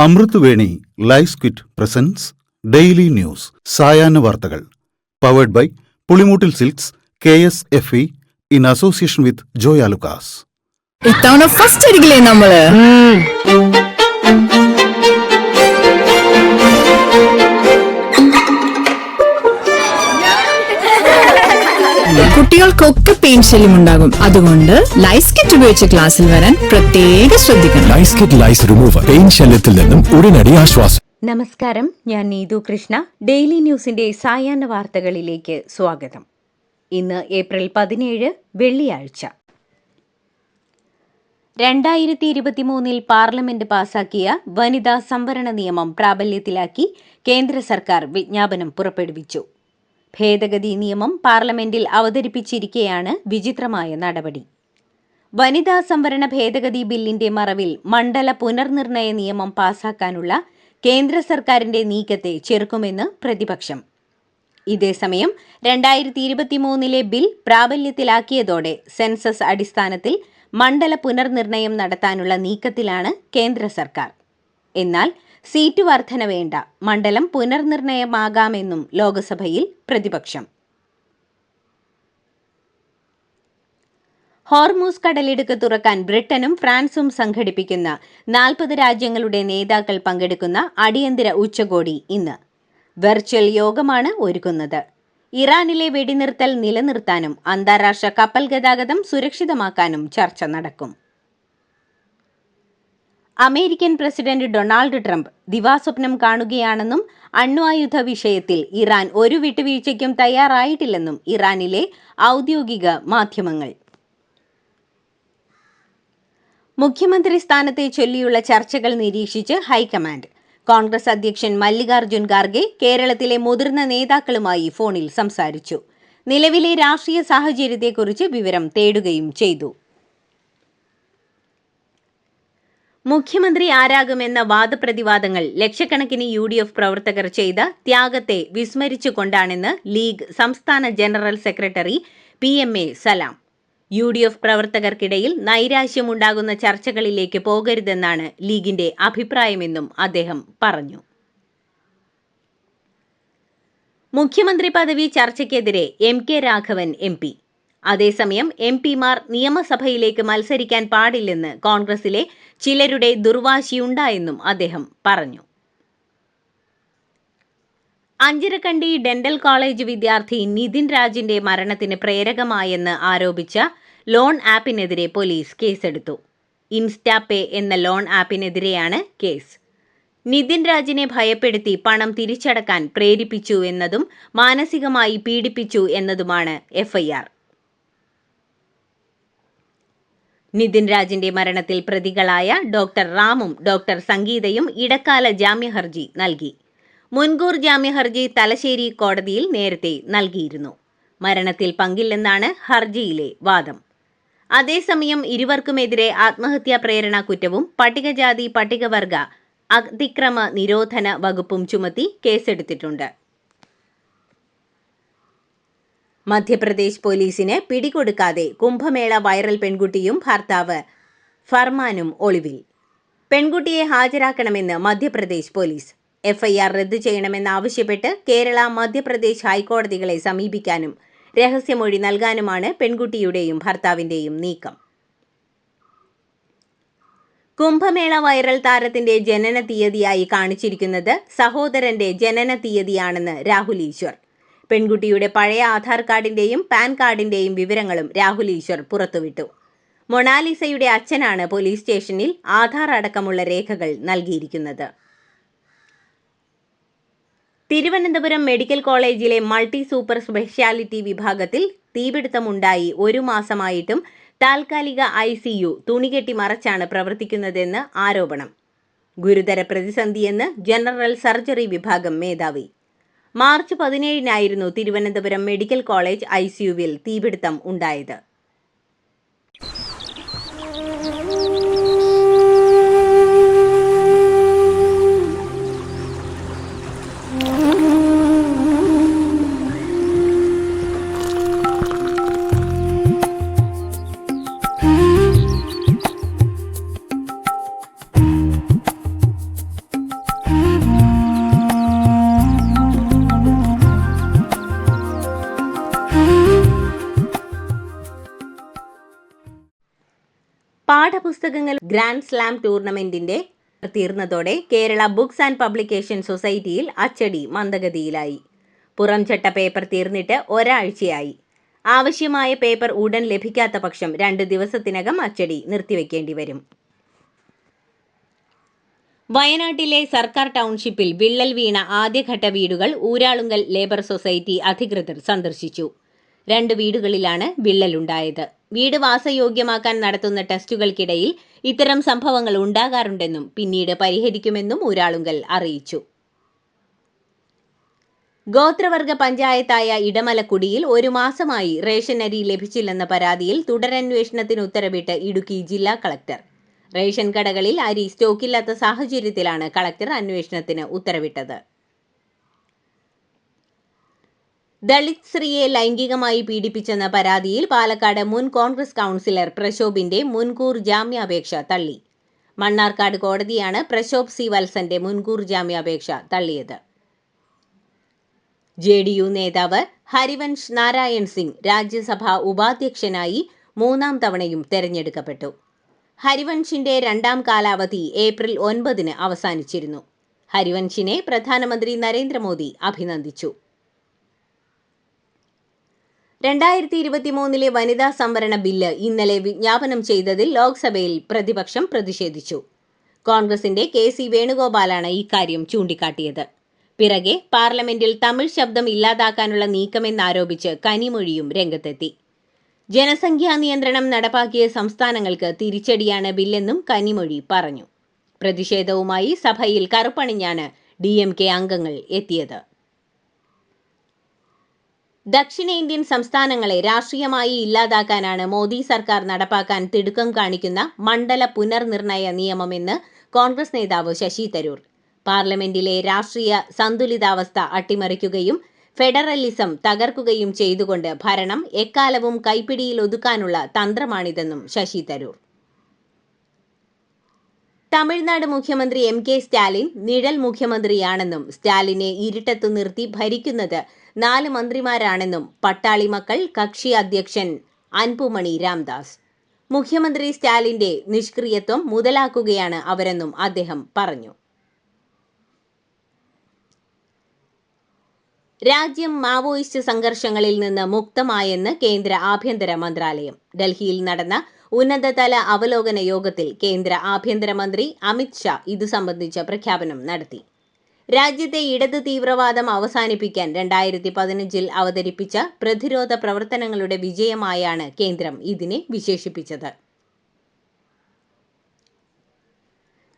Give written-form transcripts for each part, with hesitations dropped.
അമൃത് Veni life quit presents daily news സായാഹ്ന വാർത്തകൾ powered by Pulimoottil silks KSFE in association with Joy Alukkas. ഇത്തവണ first അടിക്കില്ലേ നമ്മള്? കുട്ടികൾക്കൊക്കെ പെയിൻ ശല്യം ഉണ്ടാകും. അതുകൊണ്ട് ലൈസ് കിറ്റ് ഉപയോഗിച്ച് ക്ലാസ്സിൽ വരാൻ പ്രത്യേകം ശ്രദ്ധിക്കണം. ലൈസ് കിറ്റ് ലൈസ് റിമൂവർ പെയിൻ ശല്യത്തിൽ നിന്നും ഉടനടി ആശ്വാസം. നമസ്കാരം, ഞാൻ നീതു കൃഷ്ണ. ഡെയിലി ന്യൂസിന്റെ സായാഹ്ന വാർത്തകളിലേക്ക് സ്വാഗതം. ഇന്ന് ഏപ്രിൽ 17 വെള്ളിയാഴ്ച. 2023 പാർലമെന്റ് പാസാക്കിയ വനിതാ സംവരണ നിയമം പ്രാബല്യത്തിലാക്കി കേന്ദ്ര സർക്കാർ വിജ്ഞാപനം പുറപ്പെടുവിച്ചു. ഭേദഗതി നിയമം പാർലമെന്റിൽ അവതരിപ്പിച്ചിരിക്കെയാണ് വിചിത്രമായ നടപടി. വനിതാ സംവരണ ഭേദഗതി ബില്ലിന്റെ മറവിൽ മണ്ഡല പുനർനിർണയ നിയമം പാസാക്കാനുള്ള കേന്ദ്ര സർക്കാരിന്റെ നീക്കത്തെ ചെറുക്കുമെന്ന് പ്രതിപക്ഷം. ഇതേസമയം 2023 ബിൽ പ്രാബല്യത്തിലാക്കിയതോടെ സെൻസസ് അടിസ്ഥാനത്തിൽ മണ്ഡല പുനർനിർണയം നടത്താനുള്ള നീക്കത്തിലാണ് കേന്ദ്ര സർക്കാർ. എന്നാൽ സീറ്റ് വർധന വേണ്ട, മണ്ഡലം പുനർനിർണയമാകാമെന്നും ലോക്സഭയിൽ പ്രതിപക്ഷം. ഹോർമൂസ് കടലിടുക്ക് തുറക്കാൻ ബ്രിട്ടനും ഫ്രാൻസും സംഘടിപ്പിക്കുന്ന 40 രാജ്യങ്ങളുടെ നേതാക്കൾ പങ്കെടുക്കുന്ന അടിയന്തര ഉച്ചകോടി ഇന്ന് വെർച്വൽ യോഗമാണ് ഒരുക്കുന്നത്. ഇറാനിലെ വെടിനിർത്തൽ നിലനിർത്താനും അന്താരാഷ്ട്ര കപ്പൽ ഗതാഗതം സുരക്ഷിതമാക്കാനും ചർച്ച നടക്കും. അമേരിക്കൻ പ്രസിഡന്റ് ഡൊണാൾഡ് ട്രംപ് ദിവാസ്വപ്നം കാണുകയാണെന്നും അണ്വായുധ വിഷയത്തിൽ ഇറാൻ ഒരു വിട്ടുവീഴ്ചയ്ക്കും തയ്യാറായിട്ടില്ലെന്നും ഇറാനിലെ ഔദ്യോഗിക മാധ്യമങ്ങൾ. മുഖ്യമന്ത്രി സ്ഥാനത്തെ ചൊല്ലിയുള്ള ചർച്ചകൾ നിരീക്ഷിച്ച് ഹൈക്കമാൻഡ്. കോൺഗ്രസ് അധ്യക്ഷൻ മല്ലികാർജ്ജുൻ ഖാർഗെ കേരളത്തിലെ മുതിർന്ന നേതാക്കളുമായി ഫോണിൽ സംസാരിച്ചു. നിലവിലെ രാഷ്ട്രീയ സാഹചര്യത്തെക്കുറിച്ച് വിവരം തേടുകയും ചെയ്തു. മുഖ്യമന്ത്രി ആരാകുമെന്ന വാദപ്രതിവാദങ്ങൾ ലക്ഷക്കണക്കിന് UDF പ്രവർത്തകർ ചെയ്ത ത്യാഗത്തെ വിസ്മരിച്ചുകൊണ്ടാണെന്ന് ലീഗ് സംസ്ഥാന ജനറൽ സെക്രട്ടറി PMA സലാം. UDF പ്രവർത്തകർക്കിടയിൽ നൈരാശ്യമുണ്ടാകുന്ന ചർച്ചകളിലേക്ക് പോകരുതെന്നാണ് ലീഗിന്റെ അഭിപ്രായമെന്നും അദ്ദേഹം പറഞ്ഞു. മുഖ്യമന്ത്രി പദവി ചർച്ചയ്ക്കെതിരെ MK രാഘവൻ MP. അതേസമയം MPമാർ നിയമസഭയിലേക്ക് മത്സരിക്കാൻ പാടില്ലെന്ന് കോൺഗ്രസിലെ ചിലരുടെ ദുർവാശിയുണ്ടായെന്നും അദ്ദേഹം പറഞ്ഞു. അഞ്ചരക്കണ്ടി ഡെന്റൽ കോളേജ് വിദ്യാർത്ഥി നിതിൻ രാജിന്റെ മരണത്തിന് പ്രേരകമായെന്ന് ആരോപിച്ച ലോൺ ആപ്പിനെതിരെ പോലീസ് കേസെടുത്തു. ഇൻസ്റ്റാപേ എന്ന ലോൺ ആപ്പിനെതിരെയാണ് കേസ്. നിതിൻ രാജിനെ ഭയപ്പെടുത്തി പണം തിരിച്ചടക്കാൻ പ്രേരിപ്പിച്ചു എന്നതും മാനസികമായി പീഡിപ്പിച്ചു എന്നതുമാണ് FIR. നിതിൻ രാജിന്റെ മരണത്തിൽ പ്രതികളായ ഡോക്ടർ റാമും ഡോക്ടർ സംഗീതയും ഇടക്കാല ജാമ്യഹർജി നൽകി. മുൻകൂർ ജാമ്യഹർജി തലശ്ശേരി കോടതിയിൽ നേരത്തെ നൽകിയിരുന്നു. മരണത്തിൽ പങ്കില്ലെന്നാണ് ഹർജിയിലെ വാദം. അതേസമയം ഇരുവർക്കുമെതിരെ ആത്മഹത്യാ പ്രേരണ കുറ്റവും പട്ടികജാതി പട്ടികവർഗ അതിക്രമ നിരോധന വകുപ്പും ചുമത്തി കേസെടുത്തിട്ടുണ്ട്. മധ്യപ്രദേശ് പോലീസിന് പിടികൊടുക്കാതെ കുംഭമേള വൈറൽ പെൺകുട്ടിയും ഭർത്താവ് ഫർമാനും ഒളിവിൽ. പെൺകുട്ടിയെ ഹാജരാക്കണമെന്ന് മധ്യപ്രദേശ് പോലീസ്. FIR റദ്ദു ചെയ്യണമെന്നാവശ്യപ്പെട്ട് കേരള, മധ്യപ്രദേശ് ഹൈക്കോടതികളെ സമീപിക്കാനും രഹസ്യമൊഴി നൽകാനുമാണ് പെൺകുട്ടിയുടെയും ഭർത്താവിന്റെയും നീക്കം. കുംഭമേള വൈറൽ താരത്തിന്റെ ജനന തീയതിയായി കാണിച്ചിരിക്കുന്നത് സഹോദരന്റെ ജനന തീയതിയാണെന്ന് രാഹുൽ ഈശ്വർ. പെൺകുട്ടിയുടെ പഴയ ആധാർ കാർഡിന്റെയും പാൻ കാർഡിന്റെയും വിവരങ്ങളും രാഹുൽ ഈശ്വർ പുറത്തുവിട്ടു. മൊണാലിസയുടെ അച്ഛനാണ് പോലീസ് സ്റ്റേഷനിൽ ആധാർ അടക്കമുള്ള രേഖകൾ നൽകിയിരിക്കുന്നത്. തിരുവനന്തപുരം മെഡിക്കൽ കോളേജിലെ മൾട്ടി സൂപ്പർ സ്പെഷ്യാലിറ്റി വിഭാഗത്തിൽ തീപിടുത്തമുണ്ടായി 1 മാസമായിട്ടും താൽക്കാലിക ICU തുണികെട്ടി മറച്ചാണ് പ്രവർത്തിക്കുന്നതെന്ന് ആരോപണം. ഗുരുതര പ്രതിസന്ധിയെന്ന് ജനറൽ സർജറി വിഭാഗം മേധാവി. മാർച്ച് 17 തിരുവനന്തപുരം മെഡിക്കൽ കോളേജ് ICUവിൽ തീപിടുത്തം ഉണ്ടായത്. പാഠപുസ്തകങ്ങൾ ഗ്രാൻഡ് സ്ലാം ടൂർണമെന്റിന്റെ തീർന്നതോടെ കേരള ബുക്സ് ആൻഡ് പബ്ലിക്കേഷൻ സൊസൈറ്റിയിൽ അച്ചടി മന്ദഗതിയിലായി. പുറംചട്ട പേപ്പർ തീർന്നിട്ട് ഒരാഴ്ചയായി. ആവശ്യമായ പേപ്പർ ഉടൻ ലഭിക്കാത്ത പക്ഷം 2 ദിവസത്തിനകം അച്ചടി നിർത്തിവെക്കേണ്ടി വരും. വയനാട്ടിലെ സർക്കാർ ടൗൺഷിപ്പിൽ വിള്ളൽ വീണ ആദ്യഘട്ട വീടുകൾ ഊരാളുങ്കൽ ലേബർ സൊസൈറ്റി അധികൃതർ സന്ദർശിച്ചു. 2 വീടുകളിലാണ് വിള്ളലുണ്ടായത്. വീട് വാസയോഗ്യമാക്കാൻ നടത്തുന്ന ടെസ്റ്റുകൾക്കിടയിൽ ഇത്തരം സംഭവങ്ങൾ ഉണ്ടാകാറുണ്ടെന്നും പിന്നീട് പരിഹരിക്കുമെന്നും ഊരാളുങ്കൽ അറിയിച്ചു. ഗോത്രവർഗ പഞ്ചായത്തായ ഇടമലക്കുടിയിൽ 1 മാസമായി റേഷൻ അരി ലഭിച്ചില്ലെന്ന പരാതിയിൽ തുടരന്വേഷണത്തിന് ഉത്തരവിട്ട് ഇടുക്കി ജില്ലാ കളക്ടർ. റേഷൻ കടകളിൽ അരി സ്റ്റോക്കില്ലാത്ത സാഹചര്യത്തിലാണ് കളക്ടർ അന്വേഷണത്തിന് ഉത്തരവിട്ടത്. ദളിത് സ്ത്രീയെ ലൈംഗികമായി പീഡിപ്പിച്ചെന്ന പരാതിയിൽ പാലക്കാട് മുൻ കോൺഗ്രസ് കൗൺസിലർ പ്രശോഭിന്റെ മുൻകൂർ ജാമ്യാപേക്ഷ തള്ളി. മണ്ണാർക്കാട് കോടതിയാണ് പ്രശോഭ് സി വത്സന്റെ മുൻകൂർ ജാമ്യാപേക്ഷ തള്ളിയത്. JDU നേതാവ് ഹരിവൻഷ് നാരായൺ സിംഗ് രാജ്യസഭാ ഉപാധ്യക്ഷനായി 3ാം തവണയും തെരഞ്ഞെടുക്കപ്പെട്ടു. ഹരിവൻഷിന്റെ 2ാം കാലാവധി ഏപ്രിൽ 9 അവസാനിച്ചിരുന്നു. ഹരിവൻഷിനെ പ്രധാനമന്ത്രി നരേന്ദ്രമോദി അഭിനന്ദിച്ചു. 2023 വനിതാ സംവരണ ബില്ല് ഇന്നലെ വിജ്ഞാപനം ചെയ്തതിൽ ലോക്സഭയിൽ പ്രതിപക്ഷം പ്രതിഷേധിച്ചു. കോൺഗ്രസിന്റെ KC വേണുഗോപാലാണ് ഇക്കാര്യം ചൂണ്ടിക്കാട്ടിയത്. പിറകെ പാർലമെന്റിൽ തമിഴ് ശബ്ദം ഇല്ലാതാക്കാനുള്ള നീക്കമെന്നാരോപിച്ച് കനിമൊഴിയും രംഗത്തെത്തി. ജനസംഖ്യാ നിയന്ത്രണം നടപ്പാക്കിയ സംസ്ഥാനങ്ങൾക്ക് തിരിച്ചടിയാണ് ബില്ലെന്നും കനിമൊഴി പറഞ്ഞു. പ്രതിഷേധവുമായി സഭയിൽ കറുപ്പണിഞ്ഞാണ് DMK അംഗങ്ങൾ എത്തിയത്. ദക്ഷിണേന്ത്യൻ സംസ്ഥാനങ്ങളെ രാഷ്ട്രീയമായി ഇല്ലാതാക്കാനാണ് മോദി സർക്കാർ നടപ്പാക്കാൻ തിടുക്കം കാണിക്കുന്ന മണ്ഡല പുനർനിർണയ നിയമമെന്ന് കോൺഗ്രസ് നേതാവ് ശശി തരൂർ. പാർലമെന്റിലെ രാഷ്ട്രീയ സന്തുലിതാവസ്ഥ അട്ടിമറിക്കുകയും ഫെഡറലിസം തകർക്കുകയും ചെയ്തുകൊണ്ട് ഭരണം എക്കാലവും കൈപ്പിടിയിൽ ഒതുക്കാനുള്ള തന്ത്രമാണിതെന്നും ശശി തരൂർ. തമിഴ്നാട് മുഖ്യമന്ത്രി MK സ്റ്റാലിൻ നിഴൽ മുഖ്യമന്ത്രിയാണെന്നും സ്റ്റാലിനെ ഇരുട്ടത്തു നിർത്തി ഭരിക്കുന്നത് 4 മന്ത്രിമാരാണെന്നും പട്ടാളി മക്കൾ കക്ഷി അധ്യക്ഷൻ അൻപുമണി രാംദാസ്. മുഖ്യമന്ത്രി സ്റ്റാലിന്റെ നിഷ്ക്രിയത്വം മുതലാക്കുകയാണ് അവരെന്നും അദ്ദേഹം പറഞ്ഞു. രാജ്യം മാവോയിസ്റ്റ് സംഘർഷങ്ങളിൽ നിന്ന് മുക്തമായെന്ന് കേന്ദ്ര ആഭ്യന്തര മന്ത്രാലയം. ഡൽഹിയിൽ നടന്ന ഉന്നതതല അവലോകന യോഗത്തിൽ കേന്ദ്ര ആഭ്യന്തരമന്ത്രി അമിത് ഷാ ഇതു സംബന്ധിച്ച പ്രഖ്യാപനം നടത്തി. രാജ്യത്തെ ഇടത് തീവ്രവാദം അവസാനിപ്പിക്കാൻ 2015 അവതരിപ്പിച്ച പ്രതിരോധ പ്രവർത്തനങ്ങളുടെ വിജയമായാണ് കേന്ദ്രം ഇതിനെ വിശേഷിപ്പിച്ചത്.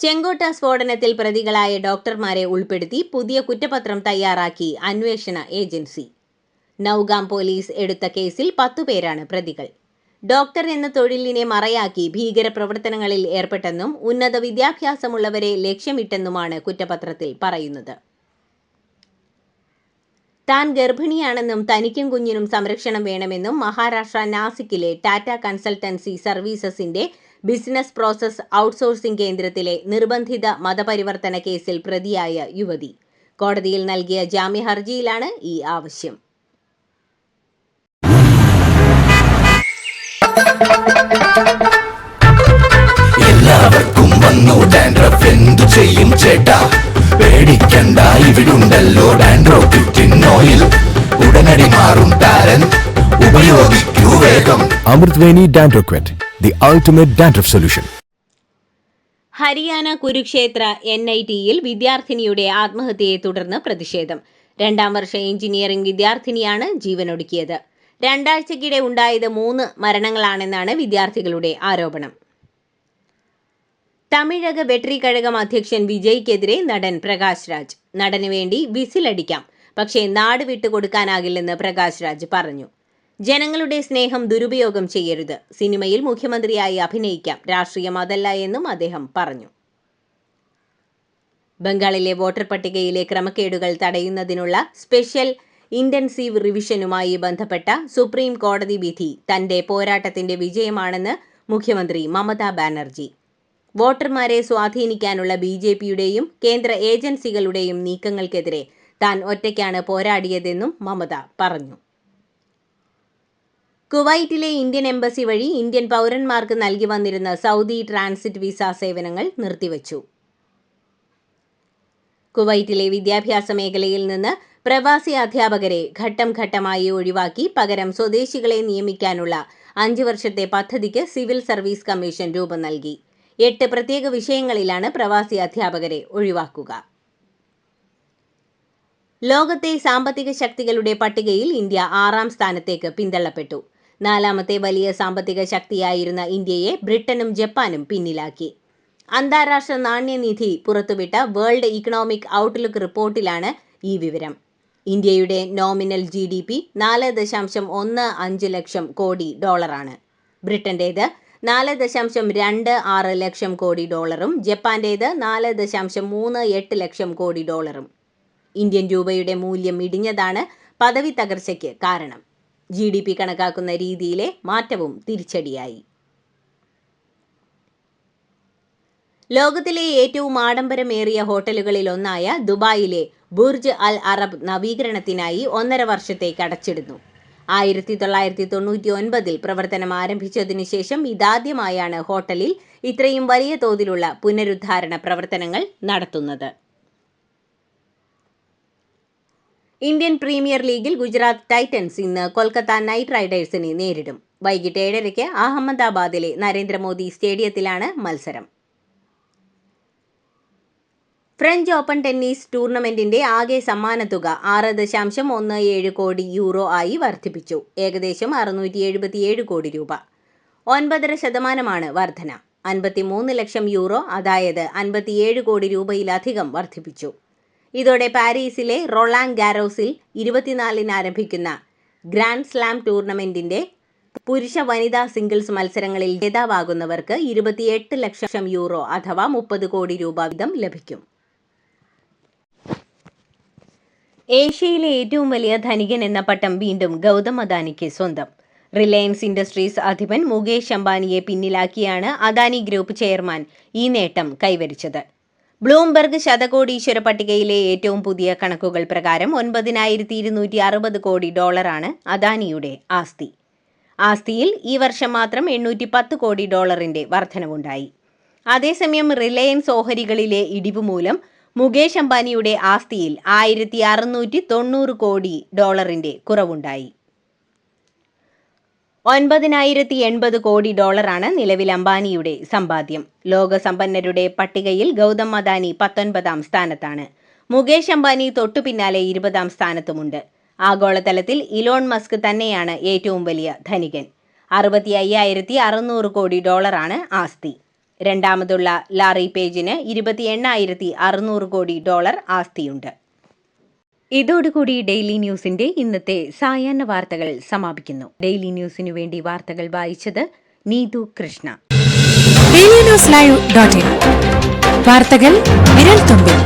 ചെങ്കോട്ട സ്ഫോടനത്തിൽ പ്രതികളായ ഡോക്ടർമാരെ ഉൾപ്പെടുത്തി പുതിയ കുറ്റപത്രം തയ്യാറാക്കി അന്വേഷണ ഏജൻസി. നൌഗാം പോലീസ് എടുത്ത കേസിൽ 10 പേരാണ് പ്രതികൾ. ഡോക്ടർ എന്ന തൊഴിലിനെ മറയാക്കി ഭീകരപ്രവർത്തനങ്ങളിൽ ഏർപ്പെട്ടെന്നും ഉന്നത വിദ്യാഭ്യാസമുള്ളവരെ ലക്ഷ്യമിട്ടെന്നുമാണ് കുറ്റപത്രത്തിൽ പറയുന്നത്. താൻ ഗർഭിണിയാണെന്നും തനിക്കും കുഞ്ഞിനും സംരക്ഷണം വേണമെന്നും മഹാരാഷ്ട്ര നാസിക്കിലെ ടാറ്റ കൺസൾട്ടൻസി സർവീസസിന്റെ ബിസിനസ് പ്രോസസ് ഔട്ട്സോഴ്സിംഗ് കേന്ദ്രത്തിലെ നിർബന്ധിത മതപരിവർത്തന കേസിൽ പ്രതിയായ യുവതി. കോടതിയിൽ നൽകിയ ജാമ്യ ഹർജിയിലാണ് ഈ ആവശ്യം. എല്ലാവർക്കും വന്നു ഡാൻഡ്രഫ്, എന്തു ചെയ്യും ചേട്ടാ? പേടിക്കണ്ട, ഇവിടുണ്ടല്ലോ ഡാൻഡ്രോക്വിറ്റിൻ ഓയിൽ. ഉടനടി മാറും ടാരൻ, ഉപയോഗിക്കൂ വേഗം. Amritveni Dandroquit, the ultimate dandruff solution. Haryana Kurukshetra NITയിൽ വിദ്യാർത്ഥിനിയുടെ ആത്മഹത്യയെ തുടർന്ന് പ്രതിഷേധം. 2ാം വർഷ എഞ്ചിനീയറിംഗ് വിദ്യാർത്ഥിനിയാണ് ജീവനൊടുക്കിയത്. 2 ആഴ്ചക്കിടെ ഉണ്ടായത് 3 മരണങ്ങളാണെന്നാണ് വിദ്യാർത്ഥികളുടെ ആരോപണം. തമിഴക വെട്രിക്കഴകം അധ്യക്ഷൻ വിജയ്ക്കെതിരെ നടൻ പ്രകാശ് രാജ്. നടന് വേണ്ടി വിസിലടിക്കാം, പക്ഷേ നാട് വിട്ടുകൊടുക്കാനാകില്ലെന്ന് പ്രകാശ് രാജ് പറഞ്ഞു. ജനങ്ങളുടെ സ്നേഹം ദുരുപയോഗം ചെയ്യരുത്. സിനിമയിൽ മുഖ്യമന്ത്രിയായി അഭിനയിക്കാം, രാഷ്ട്രീയം അതല്ല എന്നും അദ്ദേഹം പറഞ്ഞു. ബംഗാളിലെ വോട്ടർ പട്ടികയിലെ ക്രമക്കേടുകൾ തടയുന്നതിനുള്ള സ്പെഷ്യൽ ഇന്റൻസീവ് റിവിഷനുമായി ബന്ധപ്പെട്ട സുപ്രീം കോടതി വിധി തന്റെ പോരാട്ടത്തിന്റെ വിജയമാണെന്ന് മുഖ്യമന്ത്രി മമതാ ബാനർജി. വോട്ടർമാരെ സ്വാധീനിക്കാനുള്ള BJPയുടെയും കേന്ദ്ര ഏജൻസികളുടെയും നീക്കങ്ങൾക്കെതിരെ താൻ ഒറ്റയ്ക്കാണ് പോരാടിയതെന്നും മമത പറഞ്ഞു. കുവൈറ്റിലെ ഇന്ത്യൻ എംബസി വഴി ഇന്ത്യൻ പൗരന്മാർക്ക് നൽകി വന്നിരുന്ന സൗദി ട്രാൻസിറ്റ് വിസ സേവനങ്ങൾ നിർത്തിവച്ചു. കുവൈറ്റിലെ വിദ്യാഭ്യാസ മേഖലയിൽ നിന്ന് പ്രവാസി അധ്യാപകരെ ഘട്ടം ഘട്ടമായി ഒഴിവാക്കി പകരം സ്വദേശികളെ നിയമിക്കാനുള്ള 5 വർഷത്തെ പദ്ധതിക്ക് സിവിൽ സർവീസ് കമ്മീഷൻ രൂപം നൽകി. 8 പ്രത്യേക വിഷയങ്ങളിലാണ് പ്രവാസി അധ്യാപകരെ ഒഴിവാക്കുക. ലോകത്തെ സാമ്പത്തിക ശക്തികളുടെ പട്ടികയിൽ ഇന്ത്യ 6ാം സ്ഥാനത്തേക്ക് പിന്തള്ളപ്പെട്ടു. 4ാമത്തെ വലിയ സാമ്പത്തിക ശക്തിയായിരുന്ന ഇന്ത്യയെ ബ്രിട്ടനും ജപ്പാനും പിന്നിലാക്കി. അന്താരാഷ്ട്ര നാണ്യനിധി പുറത്തുവിട്ട വേൾഡ് ഇക്കണോമിക് ഔട്ട്ലുക്ക് റിപ്പോർട്ടിലാണ് ഈ വിവരം. ഇന്ത്യയുടെ നോമിനൽ GDP 4.15 ലക്ഷം കോടി ഡോളറാണ്. ബ്രിട്ടന്റേത് 4.26 ലക്ഷം കോടി ഡോളറും ജപ്പാന്റേത് 4.38 ലക്ഷം കോടി ഡോളറും. ഇന്ത്യൻ രൂപയുടെ മൂല്യം ഇടിഞ്ഞതാണ് പദവി തകർച്ചയ്ക്ക് കാരണം. GDP കണക്കാക്കുന്ന രീതിയിലെ മാറ്റവും തിരിച്ചടിയായി. ലോകത്തിലെ ഏറ്റവും ആഡംബരമേറിയ ഹോട്ടലുകളിലൊന്നായ ദുബായിലെ ബുർജ് അൽ അറബ് നവീകരണത്തിനായി 1.5 വർഷത്തേക്ക് അടച്ചിടുന്നു. 1999 പ്രവർത്തനം ആരംഭിച്ചതിനു ശേഷം ഇതാദ്യമായാണ് ഹോട്ടലിൽ ഇത്രയും വലിയ തോതിലുള്ള പുനരുദ്ധാരണ പ്രവർത്തനങ്ങൾ നടത്തുന്നത്. ഇന്ത്യൻ പ്രീമിയർ ലീഗിൽ ഗുജറാത്ത് ടൈറ്റൻസ് ഇന്ന് കൊൽക്കത്ത നൈറ്റ് റൈഡേഴ്സിനെ നേരിടും. വൈകിട്ട് 7:30 അഹമ്മദാബാദിലെ നരേന്ദ്രമോദി സ്റ്റേഡിയത്തിലാണ് മത്സരം. ഫ്രഞ്ച് ഓപ്പൺ ടെന്നീസ് ടൂർണമെന്റിന്റെ ആകെ സമ്മാനത്തുക 6.17 കോടി യൂറോ ആയി വർദ്ധിപ്പിച്ചു. ഏകദേശം 677 കോടി രൂപ. 9.5% വർധന. 53 ലക്ഷം യൂറോ, അതായത് 57 കോടി രൂപയിലധികം വർദ്ധിപ്പിച്ചു. ഇതോടെ പാരീസിലെ റൊളാങ് ഗാരോസിൽ 24-ന് ആരംഭിക്കുന്ന ഗ്രാൻഡ് സ്ലാം ടൂർണമെന്റിന്റെ പുരുഷ വനിതാ സിംഗിൾസ് മത്സരങ്ങളിൽ ജേതാവാകുന്നവർക്ക് 28 ലക്ഷം യൂറോ അഥവാ 30 കോടി രൂപ വീതം ലഭിക്കും. ഏഷ്യയിലെ ഏറ്റവും വലിയ ധനികൻ എന്ന പട്ടം വീണ്ടും ഗൗതം അദാനിക്ക് സ്വന്തം. റിലയൻസ് ഇൻഡസ്ട്രീസ് അധിപൻ മുകേഷ് അംബാനിയെ പിന്നിലാക്കിയാണ് അദാനി ഗ്രൂപ്പ് ചെയർമാൻ ഈ നേട്ടം കൈവരിച്ചത്. ബ്ലൂംബെർഗ് ശതകോടീശ്വര പട്ടികയിലെ ഏറ്റവും പുതിയ കണക്കുകൾ പ്രകാരം 9,260 കോടി ഡോളറാണ് അദാനിയുടെ ആസ്തി. ആസ്തിയിൽ ഈ വർഷം മാത്രം 810 കോടി ഡോളറിന്റെ വർധനവുണ്ടായി. അതേസമയം റിലയൻസ് ഓഹരികളിലെ ഇടിവ് മൂലം മുകേഷ് അംബാനിയുടെ ആസ്തിയിൽ 1,690 കോടി ഡോളറിന്റെ കുറവുണ്ടായി. 9,080 കോടി ഡോളറാണ് നിലവിൽ അംബാനിയുടെ സമ്പാദ്യം. ലോക സമ്പന്നരുടെ പട്ടികയിൽ ഗൗതം അദാനി 19ാം സ്ഥാനത്താണ്. മുകേഷ് അംബാനി തൊട്ടു പിന്നാലെ 20ാം സ്ഥാനത്തുമുണ്ട്. ആഗോളതലത്തിൽ ഇലോൺ മസ്ക് തന്നെയാണ് ഏറ്റവും വലിയ ധനികൻ. 65,600 കോടി ഡോളറാണ് ആസ്തി. രണ്ടാമതുള്ള ലാറി പേജിന് 28,600 കോടി ഡോളർ ആസ്തിയുണ്ട്. ഇതോടുകൂടി ഡെയിലി ന്യൂസിന്റെ ഇന്നത്തെ സായാഹ്ന വാർത്തകൾ സമാപിക്കുന്നു. ഡെയിലി ന്യൂസിനു വേണ്ടി വാർത്തകൾ വായിച്ചത് നീതു കൃഷ്ണ. DailyNewsLive.in വാർത്തകൾ വിരൽത്തുമ്പിൽ.